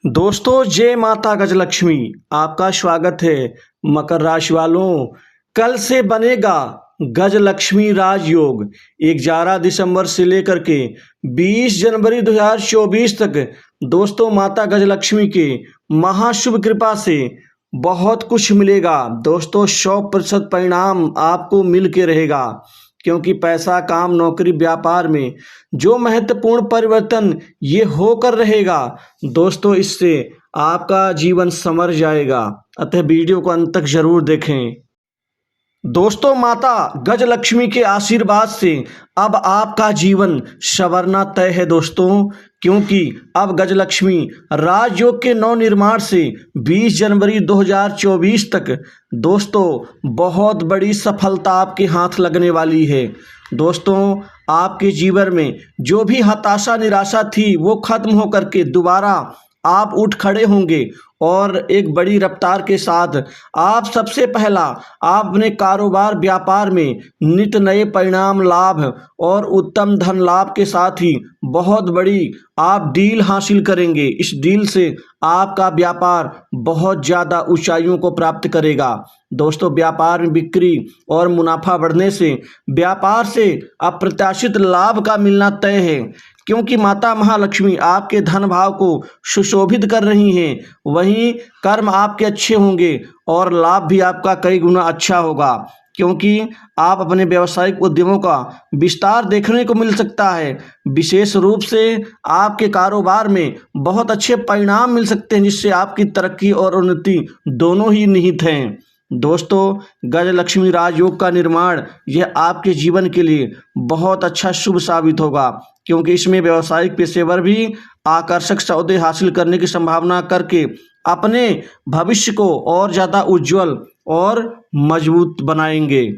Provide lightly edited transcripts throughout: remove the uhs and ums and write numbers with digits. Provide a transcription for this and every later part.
दोस्तों जय माता गजलक्ष्मी। आपका स्वागत है। मकर राशि वालों, कल से बनेगा गजलक्ष्मी राजयोग। 11 दिसंबर से लेकर के 20 जनवरी 2024 तक दोस्तों माता गजलक्ष्मी के महाशुभ कृपा से बहुत कुछ मिलेगा। दोस्तों 100% परिणाम आपको मिल के रहेगा, क्योंकि पैसा, काम, नौकरी, व्यापार में जो महत्वपूर्ण परिवर्तन ये होकर रहेगा दोस्तों, इससे आपका जीवन संवर जाएगा। अतः वीडियो को अंत तक जरूर देखें। दोस्तों माता गजलक्ष्मी के आशीर्वाद से अब आपका जीवन संवरना तय है दोस्तों, क्योंकि अब गजलक्ष्मी राजयोग के नवनिर्माण से 20 जनवरी 2024 तक दोस्तों बहुत बड़ी सफलता आपके हाथ लगने वाली है। दोस्तों आपके जीवन में जो भी हताशा, निराशा थी वो खत्म होकर के दोबारा आप उठ खड़े होंगे और एक बड़ी रफ्तार के साथ आप सबसे पहला आप अपने कारोबार, व्यापार में नित नए परिणाम, लाभ और उत्तम धन लाभ के साथ ही बहुत बड़ी आप डील हासिल करेंगे। इस डील से आपका व्यापार बहुत ज़्यादा ऊंचाइयों को प्राप्त करेगा। दोस्तों व्यापार में बिक्री और मुनाफा बढ़ने से व्यापार से अप्रत्याशित लाभ का मिलना तय है, क्योंकि माता महालक्ष्मी आपके धन भाव को सुशोभित कर रही हैं। वहीं कर्म आपके अच्छे होंगे और लाभ भी आपका कई गुना अच्छा होगा, क्योंकि आप अपने व्यावसायिक उद्यमों का विस्तार देखने को मिल सकता है। विशेष रूप से आपके कारोबार में बहुत अच्छे परिणाम मिल सकते हैं, जिससे आपकी तरक्की और उन्नति दोनों ही निहित हैं। दोस्तों गजलक्ष्मी राजयोग का निर्माण यह आपके जीवन के लिए बहुत अच्छा शुभ साबित होगा, क्योंकि इसमें व्यावसायिक पेशेवर भी आकर्षक सौदे हासिल करने की संभावना करके अपने भविष्य को और ज़्यादा उज्जवल और मजबूत बनाएंगे।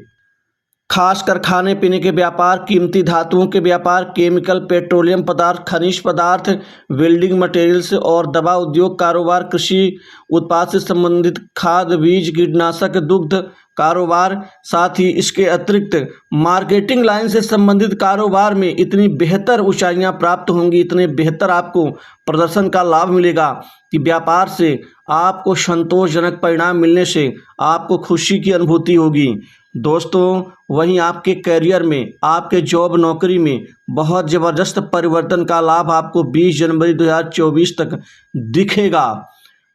खासकर खाने पीने के व्यापार, कीमती धातुओं के व्यापार, केमिकल, पेट्रोलियम पदार्थ, खनिज पदार्थ, वेल्डिंग मटेरियल्स और दवा उद्योग कारोबार, कृषि उत्पाद से संबंधित खाद, बीज, कीटनाशक, दुग्ध कारोबार, साथ ही इसके अतिरिक्त मार्केटिंग लाइन से संबंधित कारोबार में इतनी बेहतर ऊंचाइयां प्राप्त होंगी, इतने बेहतर आपको प्रदर्शन का लाभ मिलेगा कि व्यापार से आपको संतोषजनक परिणाम मिलने से आपको खुशी की अनुभूति होगी। दोस्तों वहीं आपके करियर में, आपके जॉब नौकरी में बहुत ज़बरदस्त परिवर्तन का लाभ आपको 20 जनवरी 2024 तक दिखेगा।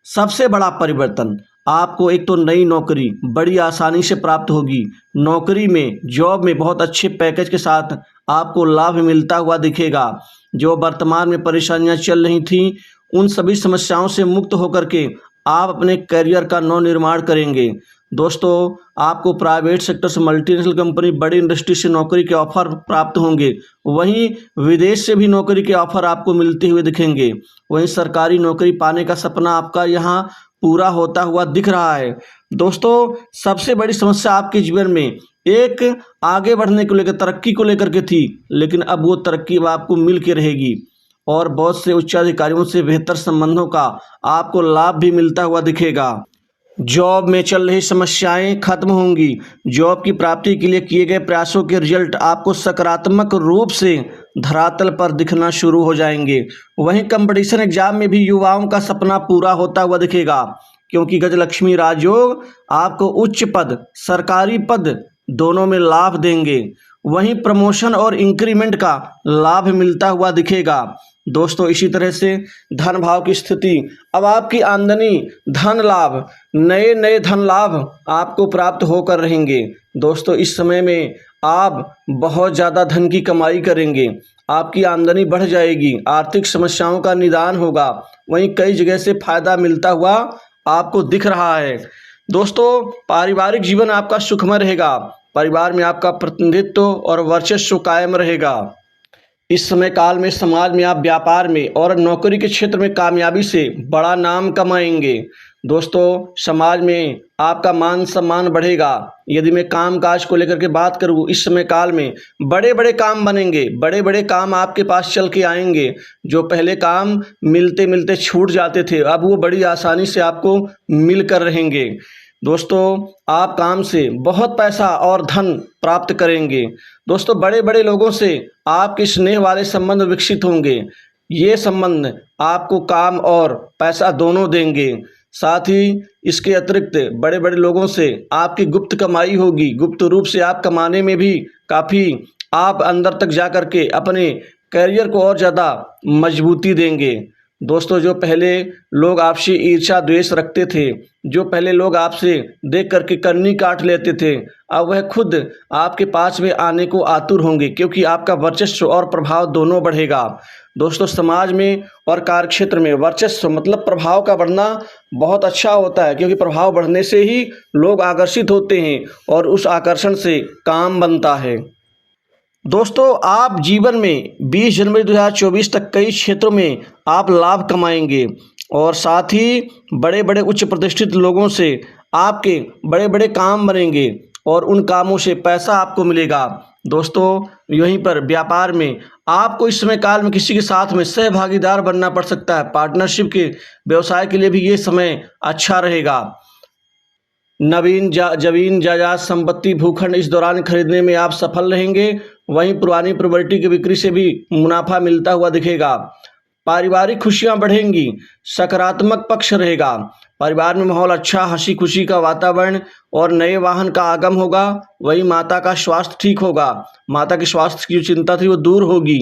सबसे बड़ा परिवर्तन आपको एक तो नई नौकरी बड़ी आसानी से प्राप्त होगी। नौकरी में, जॉब में बहुत अच्छे पैकेज के साथ आपको लाभ मिलता हुआ दिखेगा। जो वर्तमान में परेशानियां चल रही थीं, उन सभी समस्याओं से मुक्त होकर के आप अपने करियर का नवनिर्माण करेंगे। दोस्तों आपको प्राइवेट सेक्टर से, मल्टीनेशनल कंपनी, बड़ी इंडस्ट्री से नौकरी के ऑफर प्राप्त होंगे। वहीं विदेश से भी नौकरी के ऑफर आपको मिलते हुए दिखेंगे। वहीं सरकारी नौकरी पाने का सपना आपका यहाँ पूरा होता हुआ दिख रहा है। दोस्तों सबसे बड़ी समस्या आपके जीवन में एक आगे बढ़ने को लेकर, तरक्की को लेकर के थी, लेकिन अब वो तरक्की अब आपको मिल के रहेगी और बहुत से उच्चाधिकारियों से बेहतर संबंधों का आपको लाभ भी मिलता हुआ दिखेगा। जॉब में चल रही समस्याएं खत्म होंगी। जॉब की प्राप्ति के लिए किए गए प्रयासों के रिजल्ट आपको सकारात्मक रूप से धरातल पर दिखना शुरू हो जाएंगे। वहीं कंपटीशन एग्जाम में भी युवाओं का सपना पूरा होता हुआ दिखेगा, क्योंकि गजलक्ष्मी राजयोग आपको उच्च पद, सरकारी पद दोनों में लाभ देंगे। वहीं प्रमोशन और इंक्रीमेंट का लाभ मिलता हुआ दिखेगा। दोस्तों इसी तरह से धन भाव की स्थिति, अब आपकी आमदनी, धन लाभ, नए नए धन लाभ आपको प्राप्त होकर रहेंगे। दोस्तों इस समय में आप बहुत ज़्यादा धन की कमाई करेंगे, आपकी आमदनी बढ़ जाएगी, आर्थिक समस्याओं का निदान होगा। वहीं कई जगह से फायदा मिलता हुआ आपको दिख रहा है। दोस्तों पारिवारिक जीवन आपका सुखमय रहेगा। परिवार में आपका प्रतिनिधित्व और वर्चस्व कायम रहेगा। इस समय काल में समाज में आप व्यापार में और नौकरी के क्षेत्र में कामयाबी से बड़ा नाम कमाएंगे। दोस्तों समाज में आपका मान सम्मान बढ़ेगा। यदि मैं काम काज को लेकर के बात करूँ, इस समय काल में बड़े बड़े काम बनेंगे, बड़े बड़े काम आपके पास चल के आएंगे। जो पहले काम मिलते मिलते छूट जाते थे, अब वो बड़ी आसानी से आपको मिल कर रहेंगे। दोस्तों आप काम से बहुत पैसा और धन प्राप्त करेंगे। दोस्तों बड़े बड़े लोगों से आपके स्नेह वाले संबंध विकसित होंगे। ये संबंध आपको काम और पैसा दोनों देंगे। साथ ही इसके अतिरिक्त बड़े बड़े लोगों से आपकी गुप्त कमाई होगी। गुप्त रूप से आप कमाने में भी काफ़ी आप अंदर तक जा कर के अपने करियर को और ज़्यादा मजबूती देंगे। दोस्तों, जो पहले लोग आपसे ईर्ष्या द्वेष रखते थे, जो पहले लोग आपसे देख करके कन्नी काट लेते थे, अब वह खुद आपके पास में आने को आतुर होंगे, क्योंकि आपका वर्चस्व और प्रभाव दोनों बढ़ेगा। दोस्तों, समाज में और कार्यक्षेत्र में वर्चस्व मतलब प्रभाव का बढ़ना बहुत अच्छा होता है, क्योंकि प्रभाव बढ़ने से ही लोग आकर्षित होते हैं और उस आकर्षण से काम बनता है। दोस्तों, आप जीवन में 20 जनवरी 2024 तक कई क्षेत्रों में आप लाभ कमाएंगे और साथ ही बड़े बड़े उच्च प्रतिष्ठित लोगों से आपके बड़े बड़े काम बनेंगे और उन कामों से पैसा आपको मिलेगा। दोस्तों, यहीं पर व्यापार में आपको इस समय काल में किसी के साथ में सहभागीदार बनना पड़ सकता है। पार्टनरशिप के व्यवसाय के लिए भी ये समय अच्छा रहेगा। नवीन जमीन जायदाद संपत्ति भूखंड इस दौरान खरीदने में आप सफल रहेंगे। वहीं पुरानी प्रॉपर्टी की बिक्री से भी मुनाफा मिलता हुआ दिखेगा। पारिवारिक खुशियां बढ़ेंगी, सकारात्मक पक्ष रहेगा। परिवार में माहौल अच्छा, हंसी खुशी का वातावरण और नए वाहन का आगम होगा। वहीं माता का स्वास्थ्य ठीक होगा। माता के स्वास्थ्य की जो चिंता थी वो दूर होगी।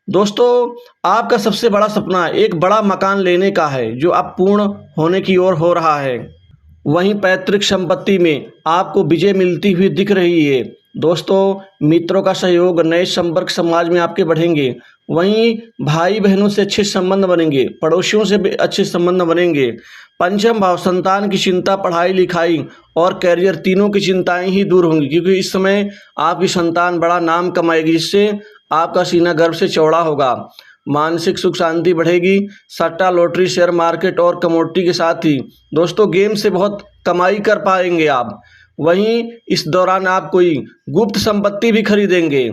दोस्तों, आपका सबसे बड़ा सपना एक बड़ा मकान लेने का है, जो अब पूर्ण होने की ओर हो रहा है। वहीं पैतृक संपत्ति में आपको विजय मिलती हुई दिख रही है। दोस्तों, मित्रों का सहयोग, नए संपर्क समाज में आपके बढ़ेंगे। वहीं भाई बहनों से अच्छे संबंध बनेंगे, पड़ोसियों से भी अच्छे संबंध बनेंगे। पंचम भाव संतान की चिंता, पढ़ाई लिखाई और कैरियर तीनों की चिंताएं ही दूर होंगी, क्योंकि इस समय आपकी संतान बड़ा नाम कमाएगी, जिससे आपका सीना गर्व से चौड़ा होगा। मानसिक सुख शांति बढ़ेगी। सट्टा, लॉटरी, शेयर मार्केट और कमोडिटी के साथ ही दोस्तों गेम से बहुत कमाई कर पाएंगे आप। वहीं इस दौरान आप कोई गुप्त संपत्ति भी खरीदेंगे।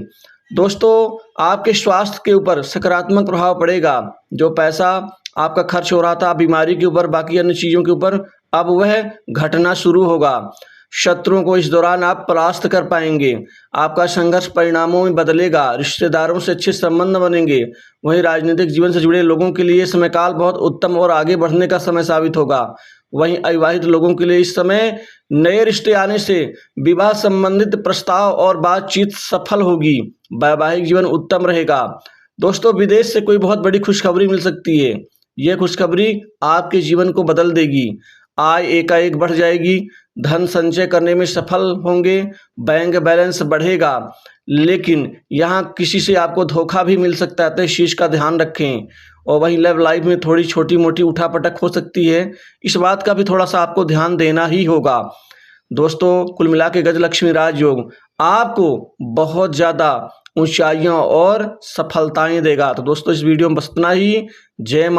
दोस्तों, आपके स्वास्थ्य के ऊपर सकारात्मक प्रभाव पड़ेगा। जो पैसा आपका खर्च हो रहा था बीमारी के ऊपर, बाकी अन्य चीज़ों के ऊपर, अब वह घटना शुरू होगा। शत्रुओं को इस दौरान आप परास्त कर पाएंगे। आपका संघर्ष परिणामों में बदलेगा। रिश्तेदारों से अच्छे संबंध बनेंगे। वहीं राजनीतिक जीवन से जुड़े लोगों के लिए समय काल बहुत उत्तम और आगे बढ़ने का समय साबित होगा। वहीं अविवाहित लोगों के लिए इस समय नए रिश्ते आने से विवाह संबंधित प्रस्ताव और बातचीत सफल होगी। वैवाहिक जीवन उत्तम रहेगा। दोस्तों, विदेश से कोई बहुत बड़ी खुशखबरी मिल सकती है। यह खुशखबरी आपके जीवन को बदल देगी। आय एकाएक बढ़ जाएगी। धन संचय करने में सफल होंगे। बैंक बैलेंस बढ़ेगा, लेकिन यहाँ किसी से आपको धोखा भी मिल सकता है, तो इस चीज़ का ध्यान रखें। और वहीं लव लाइफ में थोड़ी छोटी मोटी उठापटक हो सकती है, इस बात का भी थोड़ा सा आपको ध्यान देना ही होगा। दोस्तों, कुल मिला के गजलक्ष्मी राजयोग आपको बहुत ज़्यादा ऊंचाइयां और सफलताएं देगा। तो दोस्तों, इस वीडियो में बस इतना ही। जय माता।